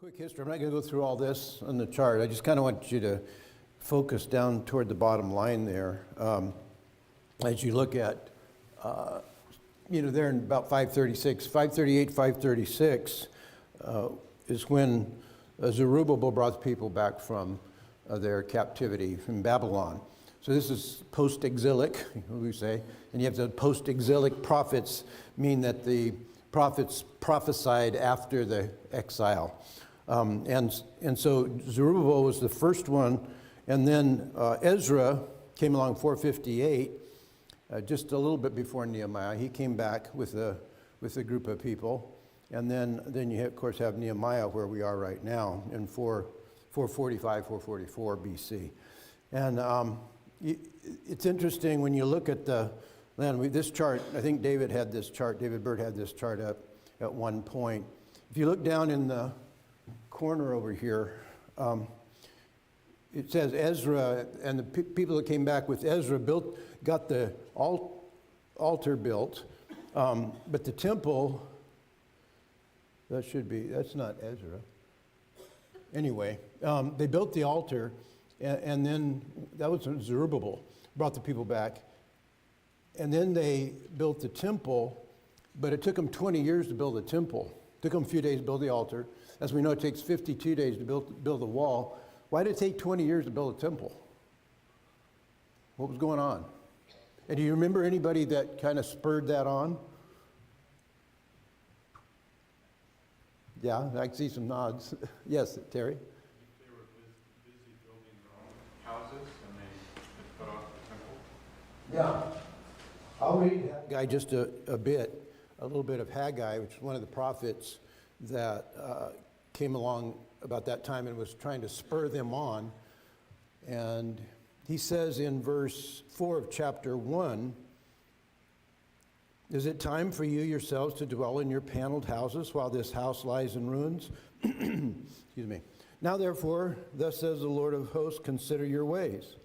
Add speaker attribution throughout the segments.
Speaker 1: Quick history. I'm not going to go through all this on the chart. I just kind of want you to focus down toward the bottom line there. As you look at, there in about 536, 538, 536 is when Zerubbabel brought the people back from their captivity from Babylon. So this is post-exilic, we say, and you have the post-exilic prophets, mean that the prophets prophesied after the exile. And so Zerubbabel was the first one, and then Ezra came along 458, just a little bit before Nehemiah. He came back with a group of people, and then you of course have Nehemiah where we are right now in 445, 444 BC. And it's interesting when you look at the land. This chart, I think David Bird had this chart up at one point. If you look down in the corner over here, it says Ezra, and the people that came back with Ezra got the altar built, but the temple, that's not Ezra. Anyway, they built the altar, and then that was Zerubbabel, brought the people back, and then they built the temple, but it took them 20 years to build the temple. It took them a few days to build the altar. As we know, it takes 52 days to build the wall. Why did it take 20 years to build a temple? What was going on? And do you remember anybody that kind of spurred that on? Yeah, I can see some nods. Yes, Terry?
Speaker 2: They were busy building their own houses and they put off the temple.
Speaker 1: Yeah. I'll read Haggai just a little bit of Haggai, which is one of the prophets that came along about that time and was trying to spur them on. And he says in verse 4 of chapter 1, "Is it time for you yourselves to dwell in your paneled houses while this house lies in ruins?" Excuse me. "Now therefore, thus says the Lord of hosts, consider your ways.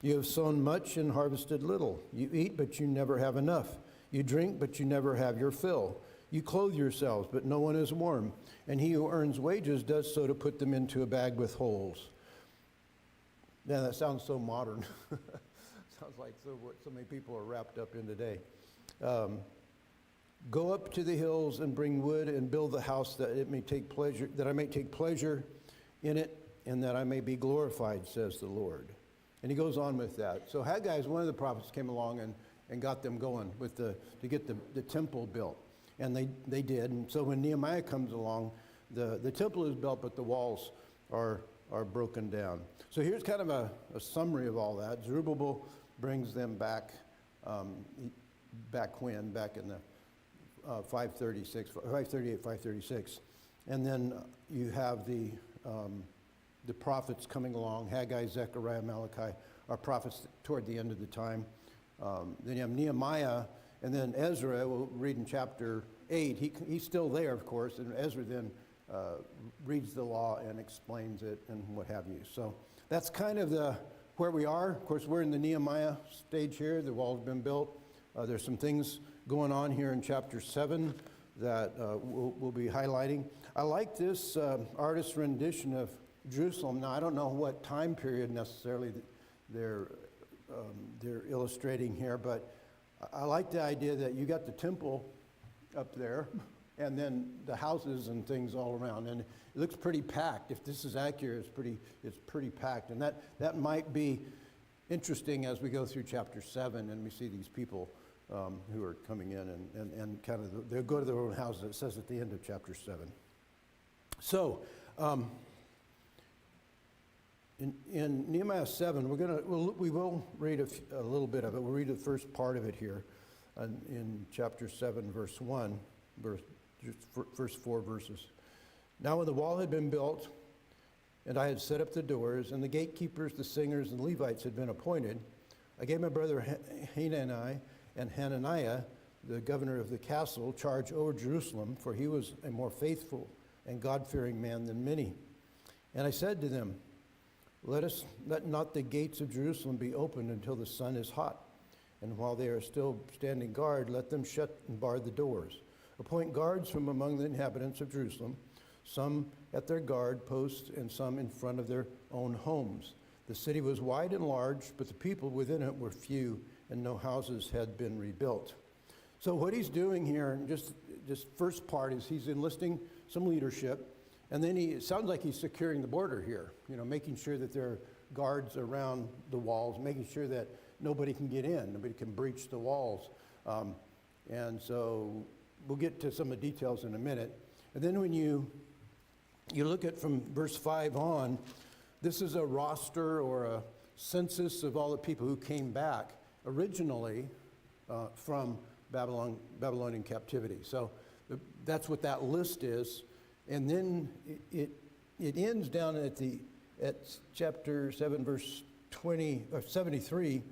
Speaker 1: You have sown much and harvested little. You eat, but you never have enough. You drink, but you never have your fill. You clothe yourselves, but no one is warm. And he who earns wages does so to put them into a bag with holes." Man, that sounds so modern. Sounds like what so many people are wrapped up in today. "Go up to the hills and bring wood and build the house that I may take pleasure in it, and that I may be glorified, says the Lord." And he goes on with that. So Haggai is one of the prophets came along and got them going to get the temple built. And they did. And so when Nehemiah comes along, the temple is built, but the walls are broken down. So here's kind of a summary of all that. Zerubbabel brings them back, back in the 538, 536. And then you have the prophets coming along. Haggai, Zechariah, Malachi are prophets toward the end of the time. Then you have Nehemiah, and then Ezra, we'll read in chapter 8. He's still there, of course, and Ezra then reads the law and explains it and what have you. So that's kind of where we are. Of course, we're in the Nehemiah stage here. The wall's been built. There's some things going on here in chapter 7 that we'll be highlighting. I like this artist's rendition of Jerusalem. Now, I don't know what time period necessarily they're illustrating here, but I like the idea that you got the temple up there and then the houses and things all around, and it looks pretty packed. If this is accurate, it's pretty packed, and that might be interesting as we go through chapter 7 and we see these people who are coming in and kind of they'll go to their own houses. It says at the end of chapter 7. So in Nehemiah 7, we will read a little bit of it. We'll read the first part of it here in chapter 7, verse 1, first 4 verses. "Now when the wall had been built, and I had set up the doors, and the gatekeepers, the singers, and Levites had been appointed, I gave my brother Hanani and Hananiah, the governor of the castle, charge over Jerusalem, for he was a more faithful and God-fearing man than many. And I said to them, let not the gates of Jerusalem be opened until the sun is hot. And while they are still standing guard, let them shut and bar the doors. Appoint guards from among the inhabitants of Jerusalem, some at their guard posts and some in front of their own homes. The city was wide and large, but the people within it were few, and no houses had been rebuilt. So what he's doing here, just first part, is he's enlisting some leadership, and then it sounds like he's securing the border here, making sure that there are guards around the walls, making sure that nobody can get in, nobody can breach the walls. And so we'll get to some of the details in a minute. And then when you look at from verse 5 on, this is a roster or a census of all the people who came back originally from Babylonian captivity. So that's what that list is. And then it ends down at chapter 7, verse 20 or 73,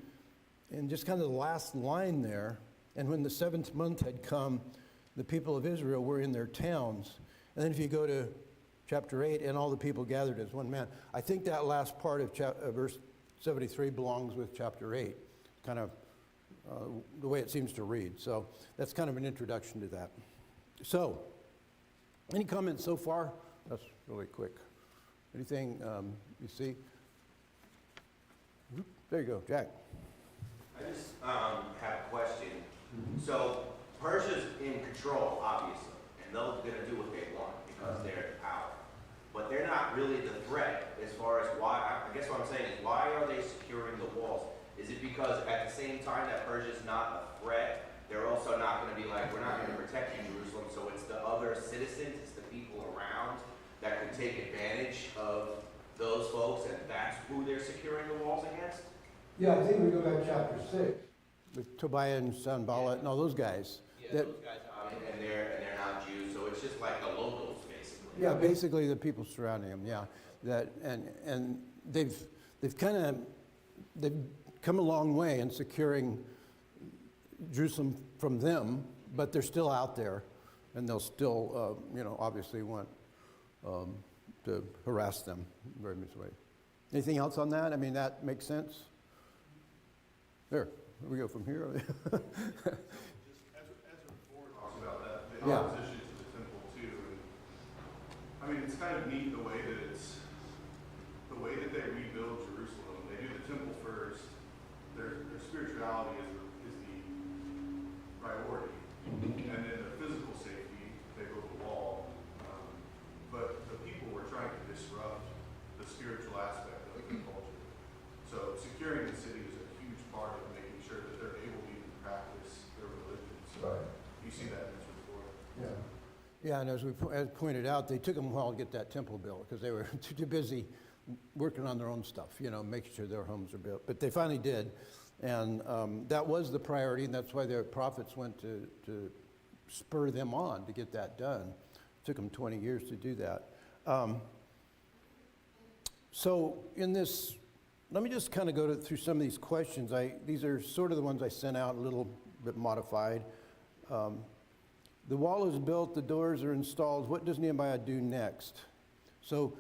Speaker 1: and just kind of the last line there. And when the 7th month had come, the people of Israel were in their towns. And then if you go to chapter 8, and all the people gathered as one man. I think that last part of verse 73 belongs with chapter 8, kind of the way it seems to read. So that's kind of an introduction to that. So, any comments so far? That's really quick. Anything you see? There you go, Jack.
Speaker 3: I just have a question. So Persia's in control, obviously, and they're going to do what they want because they're in power. But they're not really the threat as far as why. I guess what I'm saying is, why are they securing the walls? Is it because at the same time that Persia's not a threat, they're also not going to be like, we're not going to protect Jerusalem, so it's the other citizens, it's the people around that could take advantage of those folks, and that's who they're securing the walls against?
Speaker 1: Yeah, I think we go back to chapter 6. With Tobiah and Sanballat and all those guys.
Speaker 3: Yeah, those guys, and they're not Jews, so it's just like the locals, basically.
Speaker 1: Yeah, basically the people surrounding them, yeah. And they've come a long way in securing Jerusalem from them, but they're still out there, and they'll still, obviously want to harass them in various ways. Anything else on that? I mean, that makes sense? There, we go from here.
Speaker 2: Just as a board talks about that, the
Speaker 1: Yeah.
Speaker 2: opposition to the temple too. And, I mean, it's kind of neat the way that they rebuild Jerusalem. They do the temple first. Their spirituality is the priority, and then the physical safety, they build the wall. But the people were trying to disrupt the spiritual aspect of the culture. So securing the city is a huge part of making sure that they're able to even practice their religion. So
Speaker 1: Right.
Speaker 2: you see that in this report.
Speaker 1: Yeah. Yeah, and as pointed out, they took them a while to get that temple built because they were too busy working on their own stuff, making sure their homes are built. But they finally did, and that was the priority, and that's why their prophets went to spur them on to get that done. It took them 20 years to do that. So in this, let me just kind of go through some of these questions. These are sort of the ones I sent out, a little bit modified. The wall is built, the doors are installed. What does Nehemiah do next? So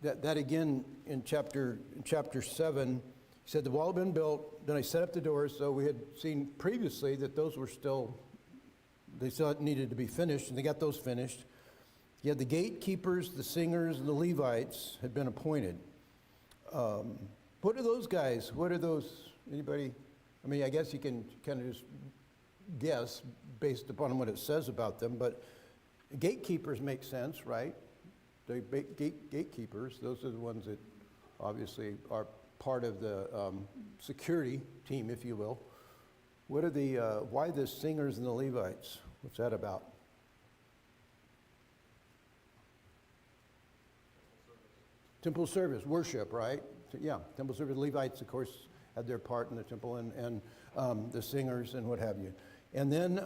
Speaker 1: that again in chapter 7, he said the wall had been built, then I set up the doors. So we had seen previously that those were still needed to be finished, and they got those finished. He had the gatekeepers, the singers, and the Levites had been appointed. What are those guys? What are those? Anybody? I mean, I guess you can kind of just guess based upon what it says about them, but gatekeepers make sense, right? The gatekeepers, those are the ones that obviously are part of the security team, if you will. What are why the singers and the Levites? What's that about? Temple service, worship, right? Yeah, temple service. Levites, of course, had their part in the temple, and the singers and what have you. And then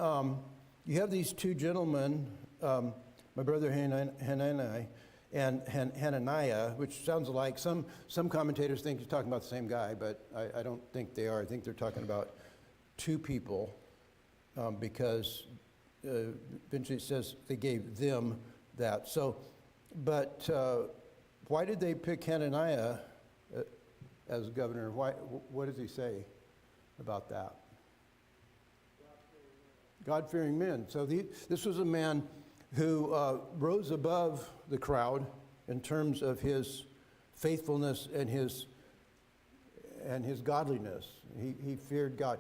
Speaker 1: you have these two gentlemen, my brother Hananiah and Hananiah, which sounds like some commentators think he's talking about the same guy, but I don't think they are. I think they're talking about two people because eventually it says they gave them that. So, but why did they pick Hananiah as governor? What does he say about that? God-fearing men. So this was a man who rose above the crowd in terms of his faithfulness and his godliness. He feared God.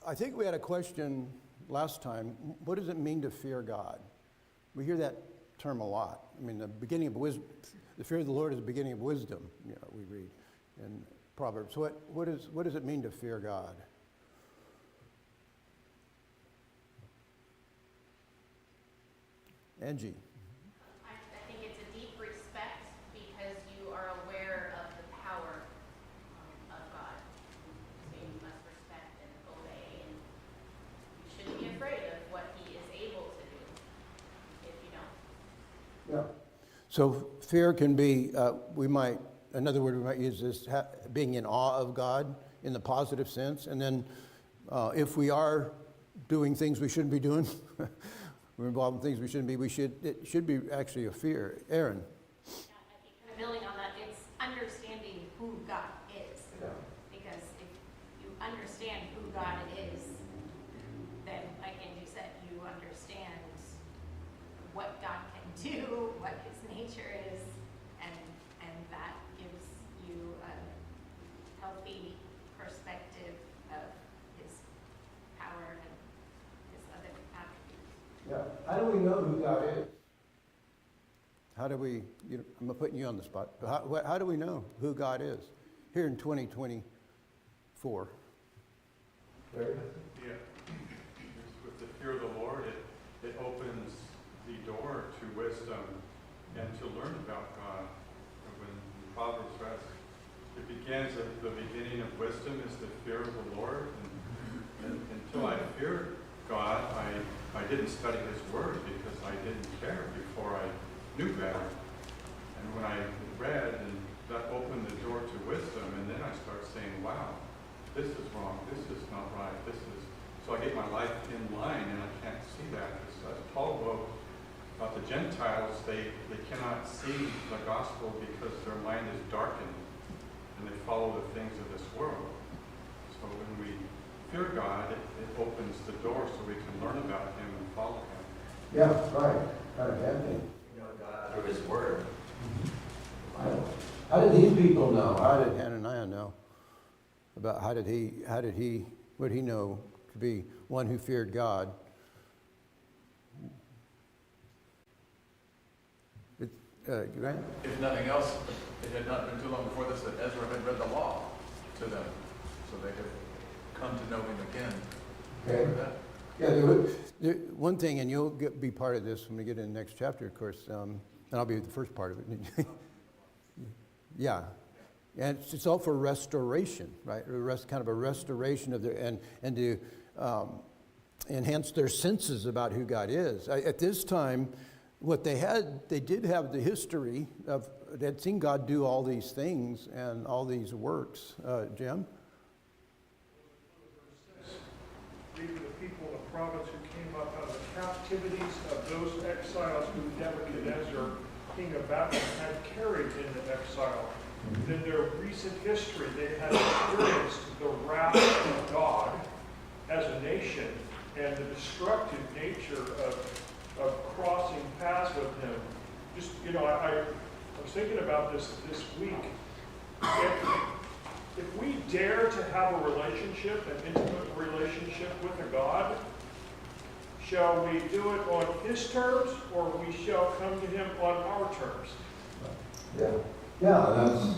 Speaker 1: I think we had a question last time. What does it mean to fear God? We hear that term a lot. I mean, the beginning of wisdom, the fear of the Lord is the beginning of wisdom. You know, we read in Proverbs. What does it mean to fear God? Angie.
Speaker 4: I think it's a deep respect because you are aware of the power of God. So you must respect and obey, and you shouldn't be afraid of what He is able to do if you don't.
Speaker 1: Yeah. So fear can be, another word we might use is being in awe of God in the positive sense. And then if we are doing things we shouldn't be doing, we're involved in things we shouldn't be, it should be actually a fear. Aaron.
Speaker 5: Yeah, I think kind of building on that, it's understanding who God is.
Speaker 1: Yeah.
Speaker 5: Because if you understand who God is, then, like Angie said, you understand what God can do, what His nature is, and that gives you a healthy perspective of His power and His other attributes.
Speaker 1: Yeah. How do we know who God is? How do we, I'm putting you on the spot, but how do we know who God is here in 2024?
Speaker 2: Yeah. With the fear of the Lord, it opens the door to wisdom and to learn about God. When Proverbs says, it begins at the beginning of wisdom is the fear of the Lord. And until I feared God, I didn't study His Word because I didn't care before I knew better. And when I read, and that opened the door to wisdom, and then I start saying, wow, this is wrong, this is not right, so I get my life in line, and I can't see that. As Paul wrote about the Gentiles, they cannot see the gospel because their mind is darkened, and they follow the things of this world. So when we fear God, it opens the door so we can learn about Him and follow Him.
Speaker 1: Yeah, right. Anthony.
Speaker 3: You know God through His Word.
Speaker 1: How did these people know? How did Hananiah know about what did he know to be one who feared God? Grant?
Speaker 6: If nothing else, it had not been too long before this that Ezra had read the law to them, so they could come to know him again.
Speaker 1: Okay. Yeah, one thing, and you'll be part of this when we get in the next chapter, of course, and I'll be the first part of it. Yeah. And it's all for restoration, right? Kind of a restoration of and to enhance their senses about who God is. At this time, what they did have the history of, they had seen God do all these things and all these works. Jim?
Speaker 7: These are the people in the province who came up out of the captivities of those exiles who Nebuchadnezzar, king of Babylon, had carried into exile. In their recent history, they had experienced the wrath of God as a nation and the destructive nature of crossing paths with Him. Just, I was thinking about this week. If we dare to have a relationship, an intimate relationship with a God, shall we do it on His terms, or we shall come to Him on our terms?
Speaker 1: Yeah. Yeah,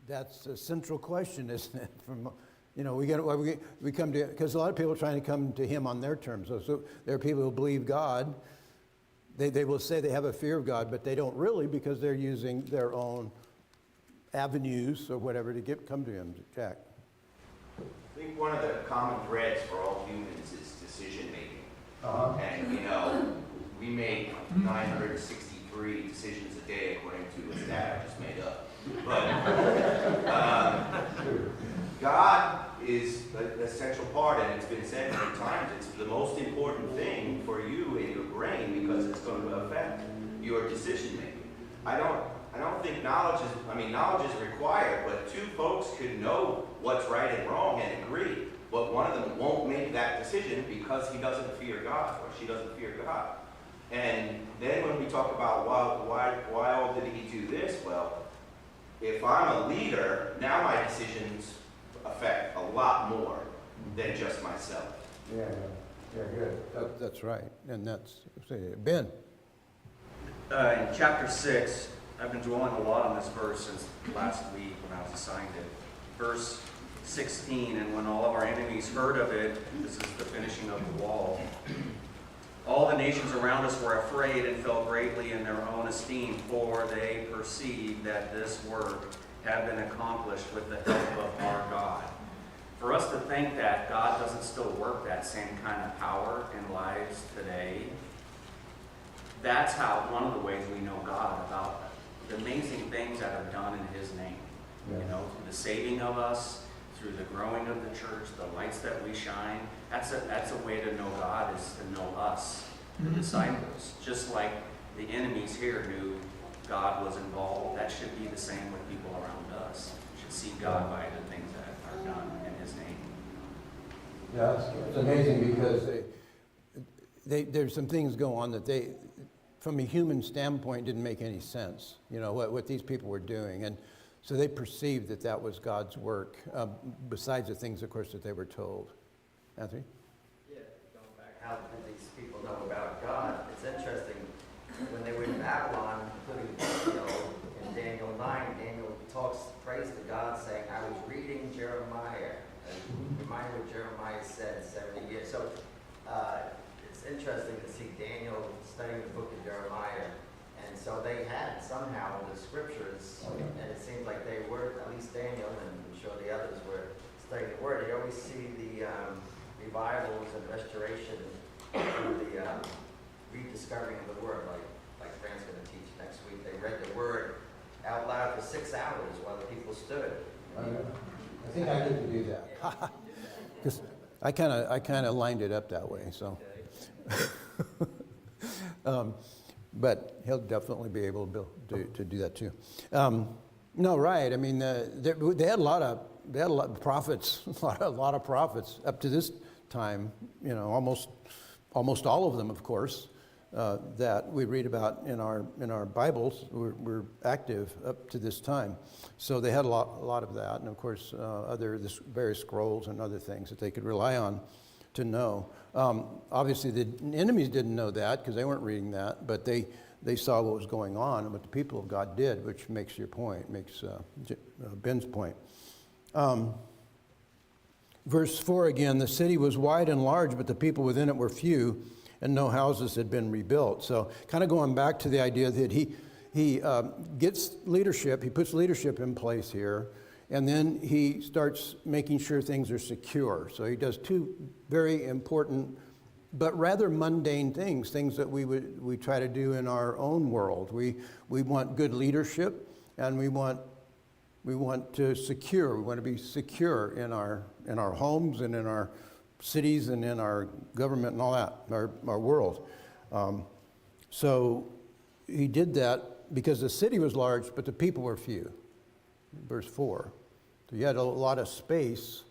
Speaker 1: that's a central question, isn't it? From, we come to, because a lot of people are trying to come to Him on their terms. So there are people who believe God. They will say they have a fear of God, but they don't really, because they're using their own avenues or whatever to come to Him. Jack.
Speaker 3: I think one of the common threads for all humans is decision making.
Speaker 1: Uh-huh.
Speaker 3: And we make 963 decisions a day according to a stat I just made up. But God is an essential part, and it's been said many times, it's the most important thing for you in your brain because it's going to affect your decision making. I don't think knowledge is required, but two folks could know what's right and wrong and agree, but one of them won't make that decision because he doesn't fear God or she doesn't fear God. And then when we talk about why all did he do this? Well, if I'm a leader, now my decisions affect a lot more than just myself.
Speaker 1: Yeah, good. That's right, and that's, Ben.
Speaker 8: In chapter 6, I've been dwelling a lot on this verse since last week when I was assigned it. Verse 16, and when all of our enemies heard of it, this is the finishing of the wall, all the nations around us were afraid and fell greatly in their own esteem, for they perceived that this work had been accomplished with the help of our God. For us to think that God doesn't still work that same kind of power in lives today, that's how one of the ways we know God, about the amazing things that are done in his name.
Speaker 1: Yeah.
Speaker 8: You know, through the saving of us, through the growing of the church, the lights that we shine. That's a way to know God, is to know us, the disciples. Just like the enemies here knew God was involved, that should be the same with people around us. We should see God by the things that are done in his name.
Speaker 1: Yeah, it's amazing because there's some things go on that from a human standpoint, didn't make any sense. You know, what these people were doing. And so they perceived that that was God's work, besides the things, of course, that they were told. Anthony?
Speaker 9: Yeah, going back, how did these people know about God? It's interesting, when they were in Babylon, including, in Daniel 9, Daniel prays to God saying, I was reading Jeremiah, and remind what Jeremiah said 70 years. So it's interesting to see Daniel studying the book of Jeremiah. And so they had somehow the scriptures, and it seems like they were, at least Daniel, and I'm sure the others were studying the word. You always see the revivals and restoration through the rediscovering of the word, like Fran's going to teach next week. They read the word out loud for 6 hours while the people stood.
Speaker 1: I think I need to do that. Because I kind of lined it up that way, so. But he'll definitely be able to do that too. No, right. I mean, they had a lot of prophets, a lot of prophets up to this time. You know, almost all of them, of course, that we read about in our Bibles were active up to this time. So they had a lot of that, and of course, this various scrolls and other things that they could rely on to know. Obviously, the enemies didn't know that because they weren't reading that, but they saw what was going on and what the people of God did, which makes your point, makes Ben's point. Verse 4 again, the city was wide and large, but the people within it were few, and no houses had been rebuilt. So kind of going back to the idea that he gets leadership, he puts leadership in place here, and then he starts making sure things are secure. So he does two very important but rather mundane things that we try to do in our own world. We want good leadership, and we want to be secure in our homes and in our cities and in our government and all that, our world. So he did that because the city was large, but the people were few. Verse 4. So you had a lot of space.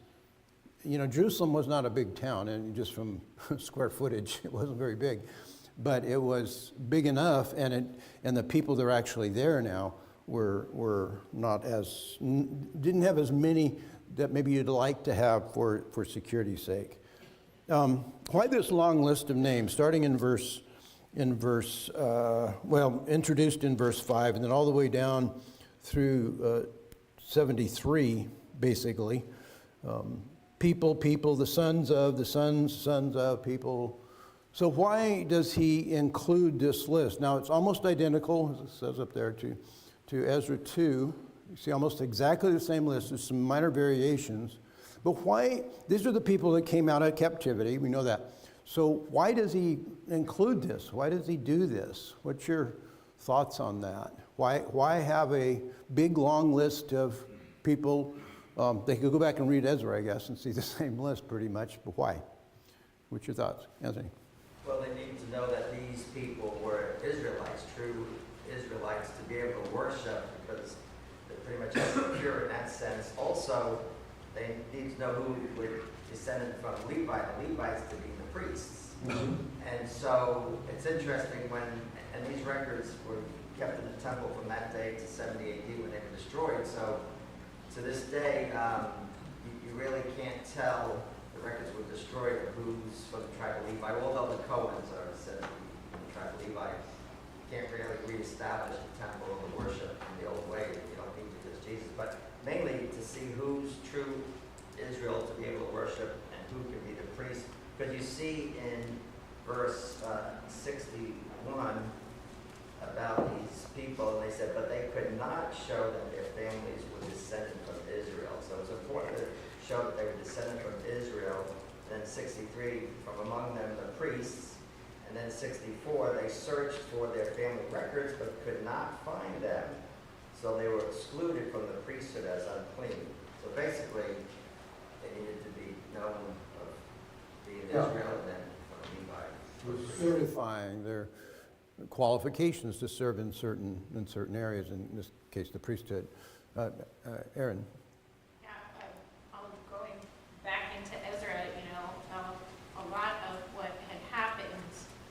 Speaker 1: You know, Jerusalem was not a big town, and just from square footage, it wasn't very big. But it was big enough, and the people that are actually there now were didn't have as many that maybe you'd like to have for security's sake. Why this long list of names, starting introduced in verse 5, and then all the way down through 73, basically. People, the sons of people. So why does he include this list? Now, it's almost identical, as it says up there, to Ezra 2. You see almost exactly the same list. There's some minor variations. But why? These are the people that came out of captivity. We know that. So why does he include this? Why does he do this? What's your thoughts on that? Why have a big, long list of people? They could go back and read Ezra, I guess, and see the same list pretty much, but why? What's your thoughts, Anthony?
Speaker 9: Well, they need to know that these people were Israelites, true Israelites, to be able to worship, because they're pretty much pure in that sense. Also, they need to know who were descended from Levi, the Levites to be the priests. And so it's interesting and these records were kept in the temple from that day to 70 AD when they were destroyed. So to this day, you really can't tell the records were destroyed or who's from the tribe of Levi. Although the Cohens are said to be from the tribe of Levi, you can't really reestablish the temple of the worship in the old way. You don't need to because Jesus. But mainly to see who's true Israel to be able to worship and who can be the priest. Because you see in verse 61 about these people, and they said, but they could not show that their families were descended from Israel. So it's important to show that they were descended from Israel. Then 63, from among them the priests. And then 64, they searched for their family records, but could not find them. So they were excluded from the priesthood as unclean. So basically, they needed to be known of being Israel and then from Levi.
Speaker 1: We're certifying their qualifications to serve in certain areas, in this case, the priesthood. Aaron?
Speaker 5: Yeah, going back into Ezra, a lot of what had happened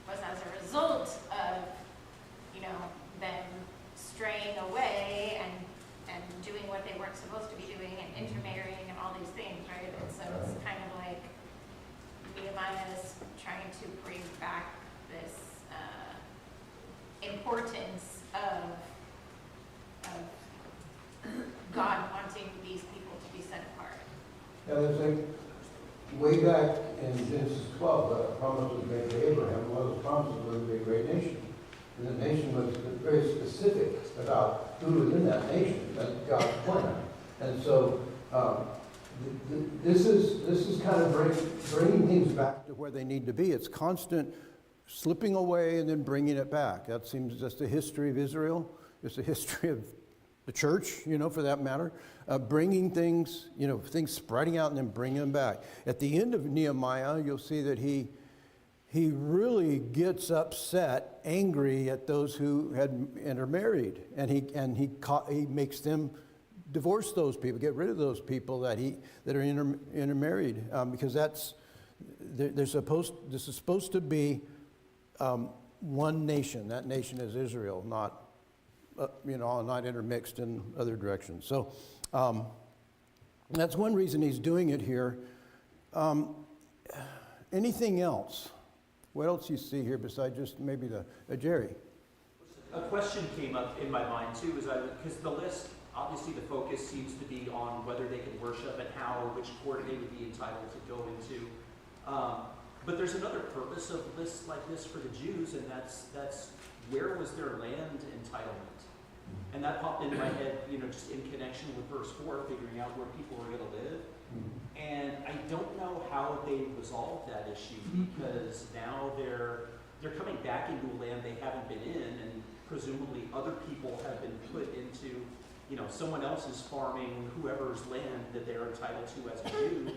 Speaker 5: was as a result of, them straying away and doing what they weren't supposed to be doing and intermarrying and all these things, right? And so it's kind of like Nehemiah is trying to bring back this importance of God wanting these people to be set apart.
Speaker 1: Yeah, there's like, way back in Genesis 12, the promise was made to Abraham. One of those promises was to be a great nation. And the nation was very specific about who was in that nation, that's God's plan. And so this is kind of bringing things back to where they need to be. It's constant slipping away and then bringing it back. That seems just the history of Israel. It's the history of the church, for that matter. Bringing things, things spreading out and then bringing them back. At the end of Nehemiah, you'll see that he really gets upset, angry at those who had intermarried, and he makes them divorce those people, get rid of those people that are intermarried, because this is supposed to be one nation. That nation is Israel, not intermixed in other directions. So that's one reason he's doing it here. Anything else? What else you see here besides just maybe Jerry?
Speaker 10: A question came up in my mind too, because the list, obviously the focus seems to be on whether they can worship and how or which court they would be entitled to go into. But there's another purpose of lists like this for the Jews, and that's where was their land entitlement? And that popped into my head, just in connection with verse 4, figuring out where people were going to live. And I don't know how they resolved that issue, because now they're coming back into a land they haven't been in, and presumably other people have been put into, someone else is farming whoever's land that they're entitled to as a Jew,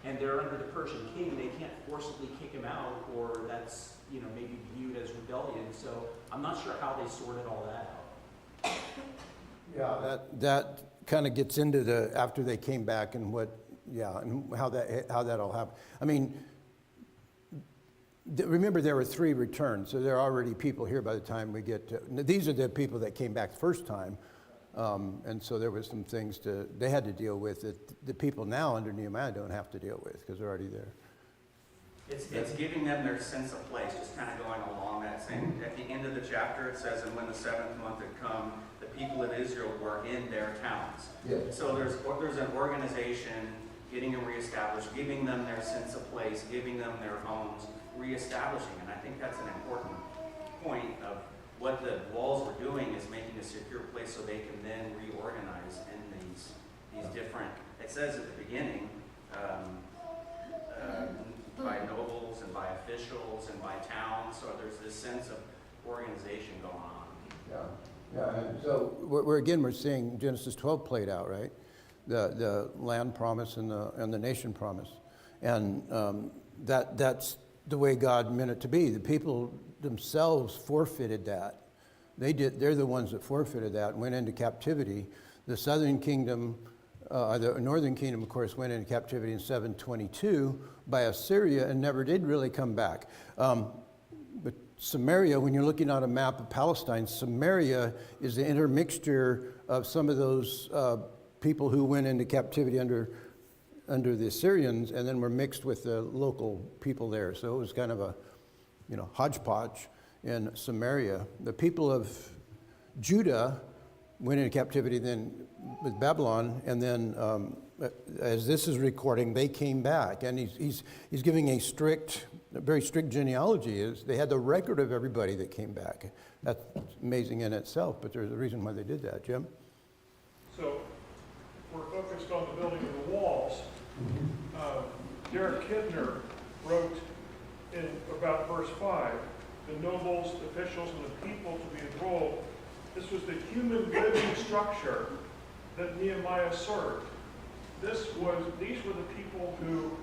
Speaker 10: and they're under the Persian king. They can't forcibly kick him out, or that's, maybe viewed as rebellion. So I'm not sure how they sorted all that out.
Speaker 1: Yeah, that kind of gets into after they came back and and how that all happened. I mean, remember there were 3 returns, so there are already people here by the time we get to. These are the people that came back the first time, and so there was some things they had to deal with that the people now under Nehemiah don't have to deal with because they're already there.
Speaker 8: It's giving them their sense of place, just kind of going along that same. At the end of the chapter, it says, and when the 7th month had come, the people of Israel were in their towns.
Speaker 1: Yeah.
Speaker 8: So there's an organization getting them reestablished, giving them their sense of place, giving them their homes, reestablishing. And I think that's an important point of what the walls were doing, is making a secure place so they can then reorganize in these different, it says at the beginning, by nobles and by officials and by towns. So there's this sense of organization going on.
Speaker 1: Yeah, and so we're seeing Genesis 12 played out, right? The land promise and the nation promise, and that's the way God meant it to be. The people themselves forfeited that. They're the ones that forfeited that and went into captivity. The southern kingdom the northern kingdom, of course, went into captivity in 722 by Assyria and never did really come back. But Samaria, when you're looking at a map of Palestine, Samaria is the intermixture of some of those people who went into captivity under the Assyrians and then were mixed with the local people there. So it was kind of a, hodgepodge in Samaria. The people of Judah went into captivity then with Babylon, and then as this is recording, they came back. And he's giving a very strict genealogy. They had the record of everybody that came back. That's amazing in itself, but there's a reason why they did that. Jim?
Speaker 7: So we're focused on the building of the walls. Derek Kidner wrote in about verse 5, the nobles, officials, and the people to be enrolled. This was the human living structure that Nehemiah served. These were the people who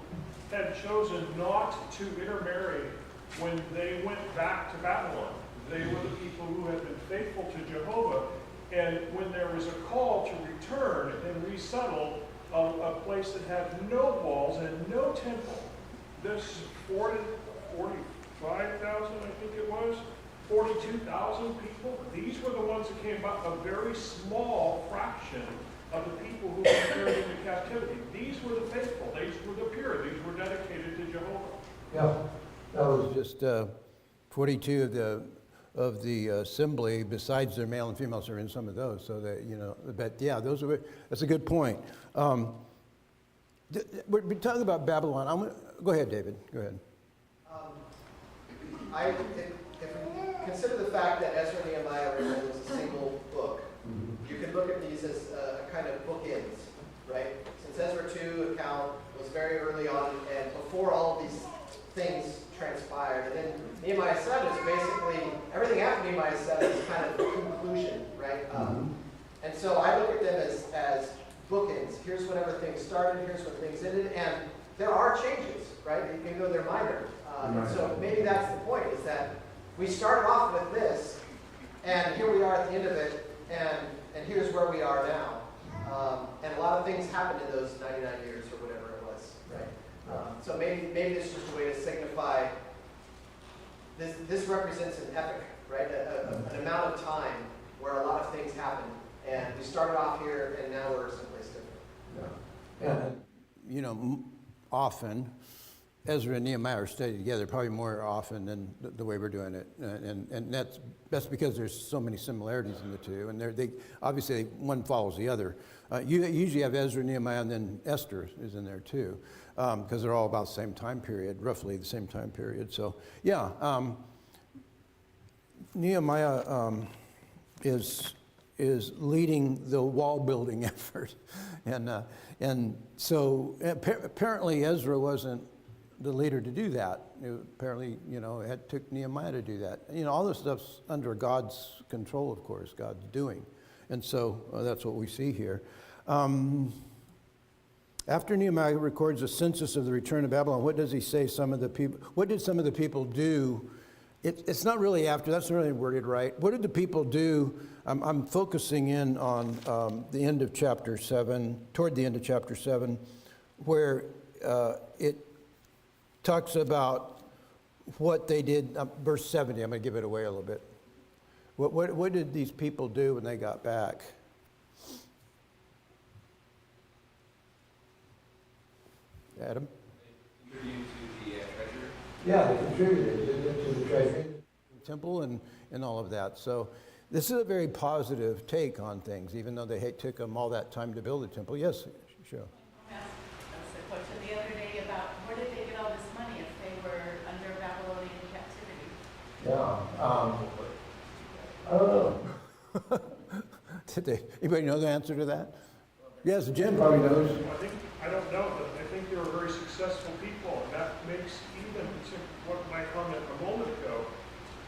Speaker 7: had chosen not to intermarry when they went back to Babylon. They were the people who had been faithful to Jehovah. And when there was a call to return and resettle a place that had no walls and no temple, this 45,000, I think it was, 42,000 people, these were the ones that came back, a very small fraction of the people who were carried into captivity. These were the faithful, these were the pure, these were dedicated to Jehovah.
Speaker 1: Yeah, that was just 42 of the assembly, besides their male and females, are in some of those. So that, but yeah, that's a good point. We're talking about Babylon. Go ahead, David. Go ahead.
Speaker 11: If we consider the fact that Ezra and Nehemiah was a single book, you can look at these as a kind of bookends, right? Since Ezra 2 account was very early on and before all of these things transpired, and then Nehemiah 7 is basically, everything after Nehemiah 7 is kind of the conclusion, right? And so I look at them as bookends. Here's whenever things started, here's when things ended, and there are changes, right? Even though they're minor. And so maybe that's the point, is that we started off with this, and here we are at the end of it, and here's where we are now. And a lot of things happened in those 99 years or whatever it was, right? So maybe this is just a way to signify, this represents an epoch, right? An amount of time where a lot of things happened. And we started off here, and now we're someplace different.
Speaker 1: Yeah. Often, Ezra and Nehemiah are studied together, probably more often than the way we're doing it. And that's because there's so many similarities in the two. And they obviously, one follows the other. You usually have Ezra, Nehemiah, and then Esther is in there too, because they're all about the same time period, roughly the same time period. So, yeah, Nehemiah is leading the wall building effort. And so apparently Ezra wasn't the leader to do that. Apparently, it took Nehemiah to do that. All this stuff's under God's control, of course, God's doing. And so that's what we see here. After Nehemiah records a census of the return of Babylon, what does he say what did some of the people do? It's not really after, that's not really worded right. What did the people do? I'm focusing in on the end of chapter 7, toward the end of chapter 7, where it talks about what they did. Verse 70, I'm going to give it away a little bit. What did these people do when they got back? Adam?
Speaker 12: Contributed to the treasure?
Speaker 1: Yeah, they contributed to the treasury, temple, and all of that. So this is a very positive take on things, even though they took them all that time to build the temple. Yes, sure.
Speaker 4: That's the question the other day about where did they get all this money if they were under Babylonian captivity?
Speaker 1: Yeah. I don't know. Anybody know the answer to that? Yes, Jim probably knows.
Speaker 7: I don't know, but I think they were very successful people, and that makes even what my comment a moment ago,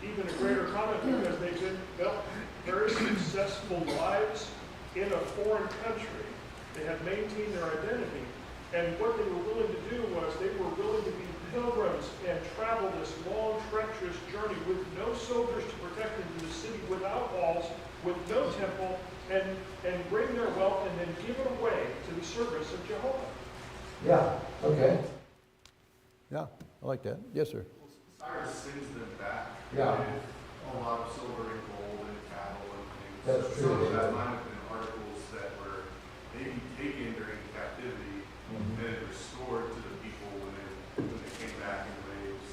Speaker 7: even a greater comment, because they've built very successful lives in a foreign country. They had maintained their identity, and what they were willing to do was they were willing to be pilgrims and travel this long, treacherous journey with no soldiers to protect them in the city, without walls, with no temple, and bring their wealth and then give it away to the service of Jehovah.
Speaker 1: Yeah, okay. Yeah, I like that. Yes, sir.
Speaker 2: Cyrus sends them back
Speaker 1: Yeah.
Speaker 2: with a lot of silver and gold and cattle and things.
Speaker 1: That's
Speaker 2: So
Speaker 1: true,
Speaker 2: some of
Speaker 1: they
Speaker 2: that
Speaker 1: did.
Speaker 2: might have been articles that were maybe taken during captivity and then restored to the people when they came back in waves.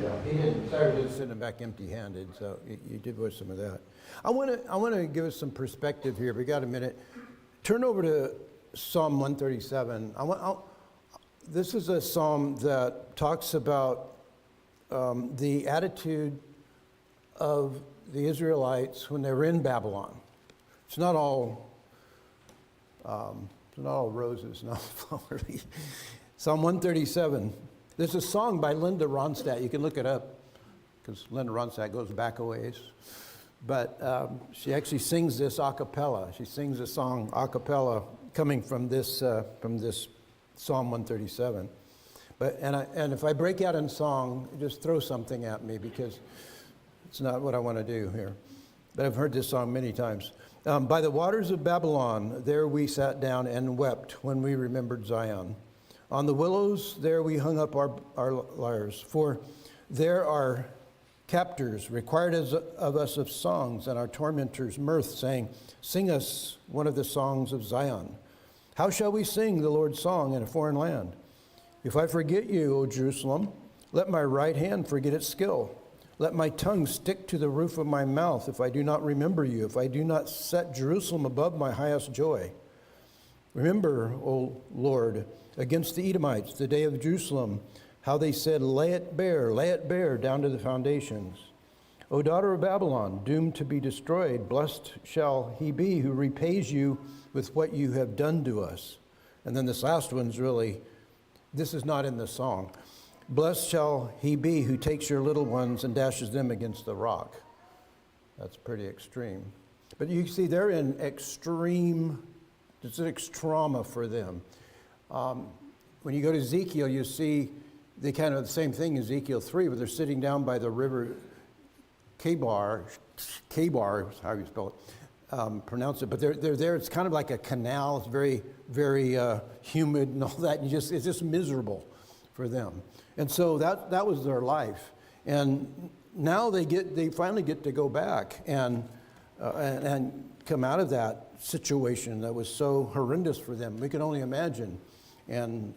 Speaker 1: Yeah, he didn't, Cyrus didn't send them back empty-handed, so you did with some of that. I want to give us some perspective here. We got a minute. Turn over to Psalm 137. This is a psalm that talks about the attitude of the Israelites when they were in Babylon. It's not all roses, not flowery. Psalm 137. There's a song by Linda Ronstadt. You can look it up because Linda Ronstadt goes back a ways. But she actually sings this a cappella. She sings a song a cappella coming from this Psalm 137. And if I break out in song, just throw something at me because it's not what I want to do here. But I've heard this song many times. By the waters of Babylon, there we sat down and wept when we remembered Zion. On the willows, there we hung up our lyres. For there our captors required of us of songs, and our tormentors mirth, saying, "Sing us one of the songs of Zion. How shall we sing the Lord's song in a foreign land? If I forget you, O Jerusalem, let my right hand forget its skill. Let my tongue stick to the roof of my mouth if I do not remember you, if I do not set Jerusalem above my highest joy. Remember, O Lord, against the Edomites, the day of Jerusalem, how they said, lay it bare down to the foundations. O daughter of Babylon, doomed to be destroyed, blessed shall he be who repays you with what you have done to us." And then this last one's really, this is not in the song. "Blessed shall he be who takes your little ones and dashes them against the rock." That's pretty extreme. But you see, they're in extreme, it's an trauma for them. When you go to Ezekiel, you see the kind of the same thing in Ezekiel 3, where they're sitting down by the river Kabar is how you spell it, pronounce it, but they're there. It's kind of like a canal. It's very, very humid and all that. And it's just miserable for them. And so that was their life. And now they finally get to go back and come out of that situation that was so horrendous for them. We can only imagine. And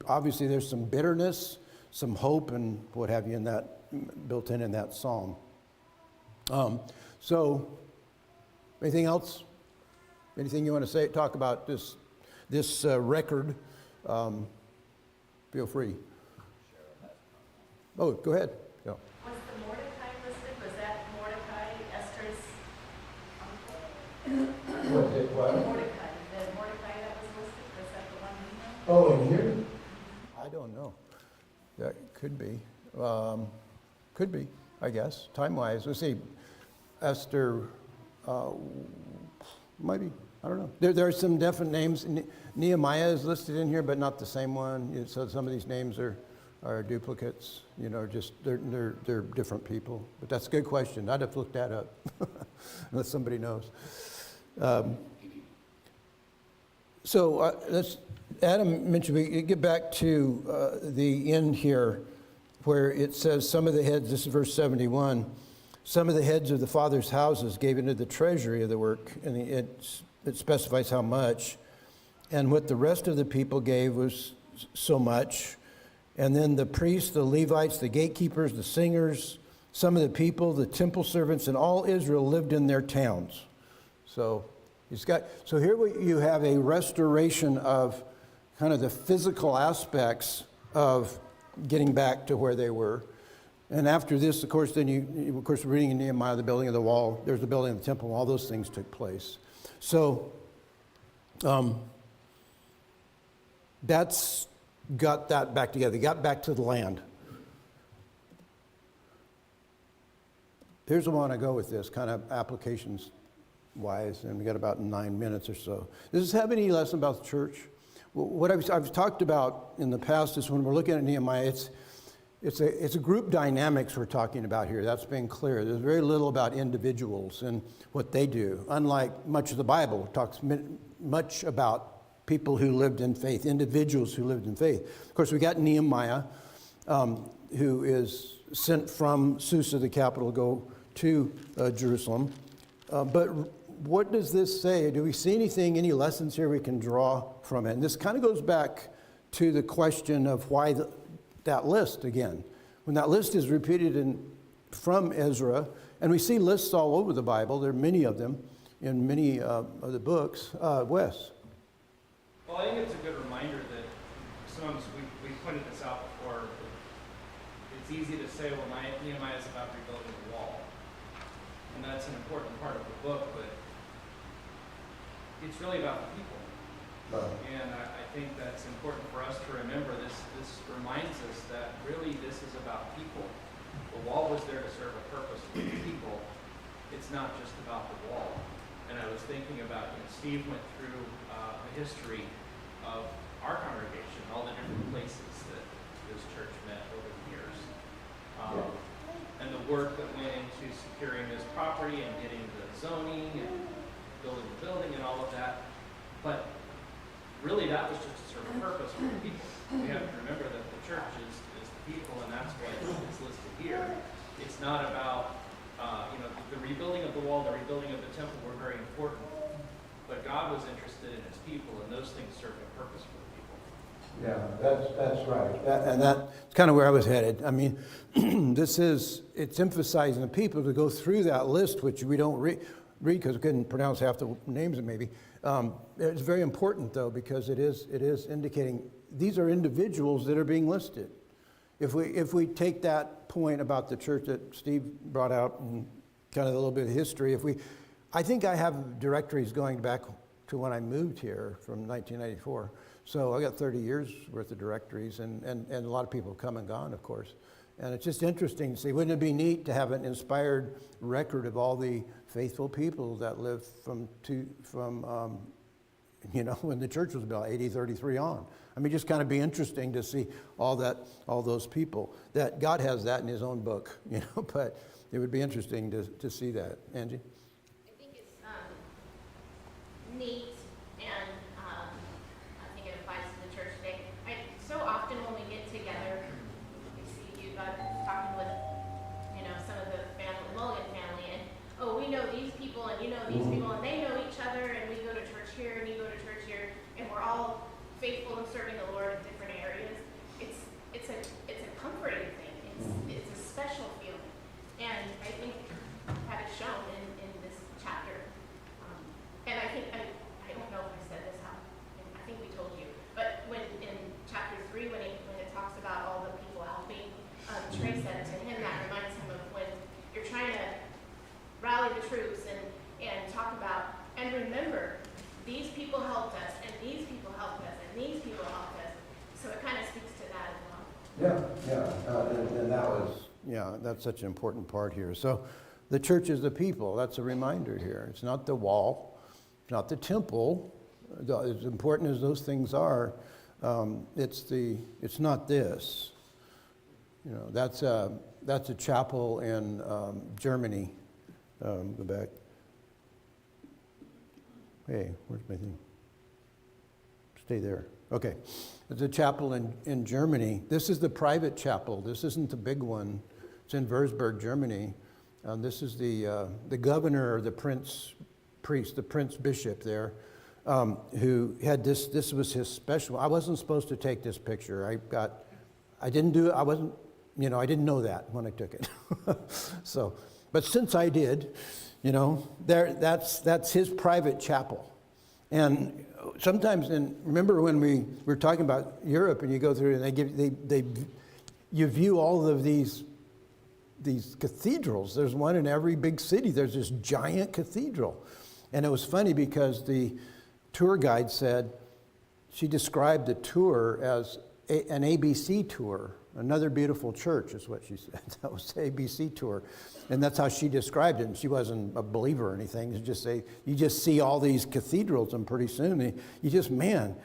Speaker 1: obviously there's some bitterness, some hope, and what have you in that built in that psalm. So, anything else? Anything you want to say? Talk about this record? Feel free. Oh, go ahead. Yeah.
Speaker 5: Was the Mordecai listed? Was that Mordecai, Esther's uncle?
Speaker 1: What?
Speaker 5: Mordecai, the Mordecai that was listed, was that the one you know?
Speaker 1: Oh, in here? I don't know. That could be. Could be, I guess, time-wise. Let's see. Esther, maybe. I don't know. There are some definite names. Nehemiah is listed in here, but not the same one. So some of these names are duplicates. Just they're different people. But that's a good question. I'd have to look that up, unless somebody knows. Adam mentioned, we get back to the end here where it says some of the heads, this is verse 71, some of the heads of the fathers' houses gave into the treasury of the work, and it specifies how much, and what the rest of the people gave was so much. And then the priests, the Levites, the gatekeepers, the singers, some of the people, the temple servants, and all Israel lived in their towns. So here you have a restoration of kind of the physical aspects of getting back to where they were. And after this, of course, then you reading in Nehemiah, the building of the wall, there's the building of the temple, all those things took place. So that's got that back together. They got back to the land. Here's the one I go with this, kind of applications wise, and we got about 9 minutes or so. Does this have any lesson about the church? What I've talked about in the past is when we're looking at Nehemiah, it's a group dynamics we're talking about here. That's been clear. There's very little about individuals and what they do. Unlike much of the Bible, it talks much about people who lived in faith, individuals who lived in faith. Of course, we got Nehemiah, who is sent from Susa, the capital, go to Jerusalem. But what does this say? Do we see anything, any lessons here we can draw from it? And this kind of goes back to the question of why that list again. When that list is repeated from Ezra, and we see lists all over the Bible, there are many of them in many of the books. Wes?
Speaker 13: Well, I think it's a good reminder that sometimes we pointed this out before. It's easy to say, well, Nehemiah is about rebuilding the wall. And that's an important part of the book, but it's really about the people. And I think that's important for us to remember. This reminds us that really this is about people. The wall was there to serve a purpose for the people. It's not just about the wall. And I was thinking about, Steve went through the history of our congregation, all the different places that this church met over the years. And the work that went into securing this property and getting the zoning and building the building and all of that. But really that was just to serve a purpose for the people. We have to remember that the church is the people, and that's why it's listed here. It's not about, the rebuilding of the wall, the rebuilding of the temple were very important. But God was interested in his people, and those things served a purpose for the people.
Speaker 1: Yeah, that's right. And that's kind of where I was headed. I mean, it's emphasizing the people to go through that list, which we don't read because we couldn't pronounce half the names maybe. It's very important, though, because it is indicating these are individuals that are being listed. If we take that point about the church that Steve brought out and kind of a little bit of history, I think I have directories going back to when I moved here from 1994. So I got 30 years worth of directories, and a lot of people have come and gone, of course. And it's just interesting to see. Wouldn't it be neat to have an inspired record of all the faithful people that lived from when the church was built, 1833 on? I mean, just kind of be interesting to see all those people. That God has that in his own book, but it would be interesting to see that. Angie?
Speaker 4: I think it's neat, and I think it applies to the church today. So often when we get together, we see you talking with, some of the Mulligan family, and we know these people, and these people, and they know each other, and we go to church here, and you go to church here, and we're all faithful in serving the Lord in different areas. It's a comforting thing. It's a special feeling, and I think that is shown in this chapter. And I think I don't know if I said this how. I think we told you, but when in chapter 3 when it talks about all the people helping, Trey said to him that reminds him of when you're trying to rally the troops and talk about and remember these people helped us and these people helped us and these people helped us. So it kind of speaks to that as well.
Speaker 1: And that was, that's such an important part here. So the church is the people. That's a reminder here. It's not the wall, it's not the temple. As important as those things are, it's not this. That's a chapel in Germany. Go back. Hey, where's my thing? Stay there. Okay. It's a chapel in Germany. This is the private chapel. This isn't the big one. It's in Würzburg, Germany. This is the governor or the prince bishop there, who had this. This was his special. I wasn't supposed to take this picture. I didn't know that when I took it. So, but since I did, that's his private chapel. And sometimes, remember when we were talking about Europe, and you go through and you view all of these cathedrals. There's one in every big city. There's this giant cathedral. And it was funny because the tour guide said, she described the tour as an ABC tour. Another beautiful church is what she said. That was the ABC tour. And that's how she described it. And she wasn't a believer or anything. You just see all these cathedrals, and pretty soon you just, man.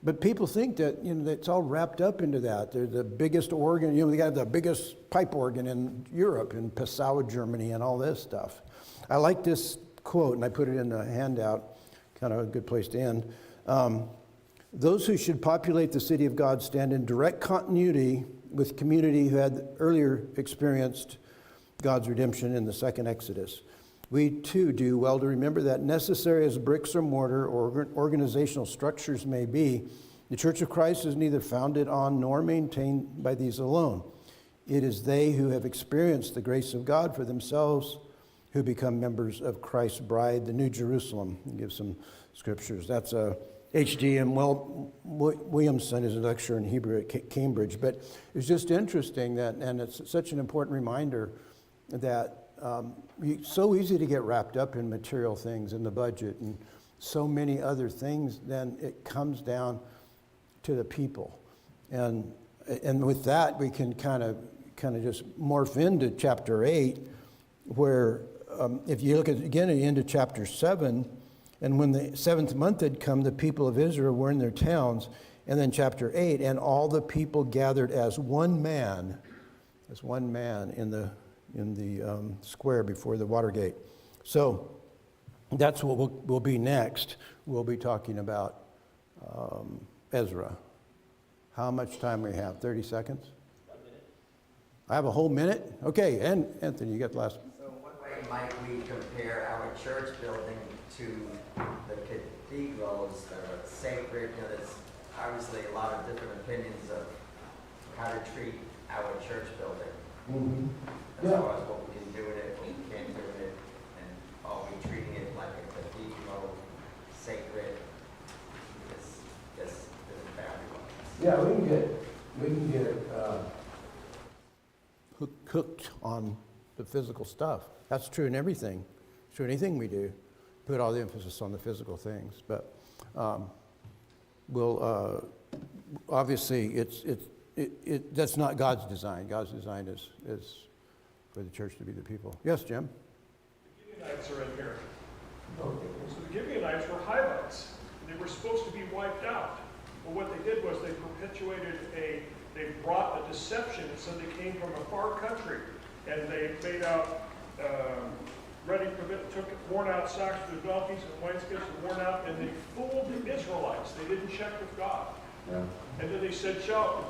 Speaker 1: But people think that, you know, it's all wrapped up into that. They're the biggest organ, you know, they got the biggest pipe organ in Europe, in Passau, Germany, and all this stuff. I like this quote, and I put it in the handout, kind of a good place to end. Those who should populate the city of God stand in direct continuity with community who had earlier experienced God's redemption in the second Exodus. We too do well to remember that necessary as bricks or mortar or organizational structures may be, the Church of Christ is neither founded on nor maintained by these alone. It is they who have experienced the grace of God for themselves who become members of Christ's bride, the New Jerusalem. I'll give some scriptures. That's H.D.M. Williamson is a lecturer in Hebrew at Cambridge. But it's just interesting that, and it's such an important reminder that it's so easy to get wrapped up in material things, in the budget, and so many other things. Then it comes down to the people, and with that we can kind of just morph into chapter 8, where if you look at again at the end of chapter 7, and when the 7th month had come, the people of Israel were in their towns, and then chapter 8, and all the people gathered as one man in the square before the water gate. So that's what we'll be next. We'll be talking about Ezra. How much time we have? 30 seconds? I have a whole minute? Okay, and Anthony, you got the last one.
Speaker 9: So what way might we compare our church building to the cathedrals that are sacred? You know, there's obviously a lot of different opinions of how to treat our church building.
Speaker 1: Mm-hmm.
Speaker 9: As far as what we can do with it, what we can't do with it, and are we treating it like a cathedral, sacred? This isn't for everyone.
Speaker 1: Yeah, we can get hooked on the physical stuff. That's true in everything. It's true in anything we do. Put all the emphasis on the physical things, but we'll obviously that's not God's design. God's design is for the church to be the people. Yes, Jim?
Speaker 7: The Gibeonites are in here. So the Gibeonites were Hivites. They were supposed to be wiped out. But what they did was they perpetuated they brought a deception. It said they came from a far country. And they made out, took worn out sacks for the donkeys and wineskins and worn out, and they fooled the Israelites. They didn't check with God.
Speaker 1: Yeah.
Speaker 7: And then they said to God,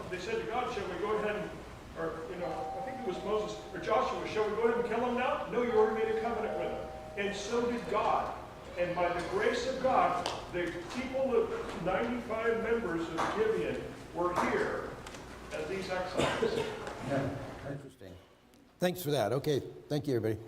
Speaker 7: shall we go ahead and, or, you know, I think it was Moses or Joshua, shall we go ahead and kill him now? No, you already made a covenant with him. And so did God. And by the grace of God, the people of 95 members of Gibeon were here as these exiles.
Speaker 1: Yeah, interesting. Thanks for that. Okay, thank you, everybody.